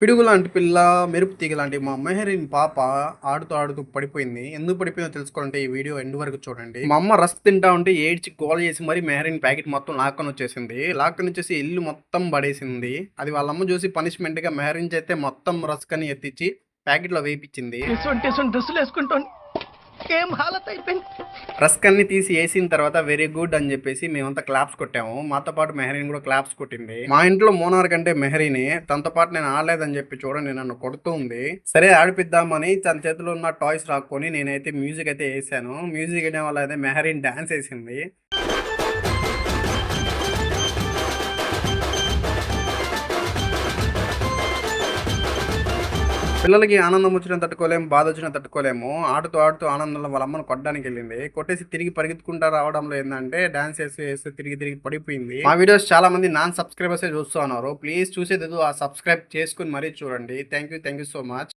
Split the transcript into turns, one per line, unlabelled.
పిడుగు లాంటి పిల్ల, మెరుపు తీగ లాంటి మా మెహరీన్ పాప ఆడుతూ, ఆడుతూ పడిపోయింది. ఎందుకు పడిపోయిందో తెలుసుకోవాలంటే ఈ వీడియో ఎండ్ వరకు చూడండి. మా అమ్మ రస్క్ తింటా ఉంటే ఏడ్చి గోల చేసి మరి మెహరీన్ ప్యాకెట్ మొత్తం లాక్కొనొచ్చేసింది. లాక్కొనొచ్చేసి ఇల్లు మొత్తం పడేసింది. అది వాళ్ళమ్మ చూసి పనిష్మెంట్‌గా మెహరీన్ చేతే మొత్తం రస్క్ అని ఎత్తిచ్చి ప్యాకెట్‌లో వేపిచ్చింది.
ఎసొంటి డ్రెస్సులేసుకుంటోని ఏం హాలత్ అయిపోయింది.
రస్క్ అన్ని తీసి ఏసిన తర్వాత వెరీ గుడ్ అని చెప్పేసి మేమంతా క్లాప్స్ కొట్టాము. మాతో పాటు మెహరీన్ కూడా క్లాప్స్ కొట్టింది. మా ఇంట్లో మోనార్ కంటే మెహరీనే. తనతో పాటు నేను ఆడలేదని చెప్పి చూడండి నన్ను కొడుతూ ఉంది. సరే ఆడిపిద్దామని తన చేతిలో ఉన్న టాయ్స్ రాక్కొని నేనైతే మ్యూజిక్ అయితే ఏసాను. మ్యూజిక్ వినే వల్ల అయితే మెహరీన్ డాన్స్ ఏసింది. పిల్లలకి ఆనందం వచ్చినా తట్టుకోలేము, బాధ వచ్చినా తట్టుకోలేము. ఆడుతూ, ఆడుతూ ఆనందంలో వాళ్ళ అమ్మను కొట్టడానికెళ్ళింది. కొట్టేసి తిరిగి పరిగెత్తుకుంటా రావడంలో ఏందంటే డాన్స్ ఏస్తూ, ఏస్తూ తిరిగి, తిరిగి పడిపోయింది. మా వీడియోస్ చాలా మంది నాన్ సబ్స్క్రైబర్సే చూస్తూ ఉన్నారు. ప్లీజ్ చూసేదేదో ఆ సబ్స్క్రైబ్ చేసుకొని మరీ చూడండి. Thank you so much.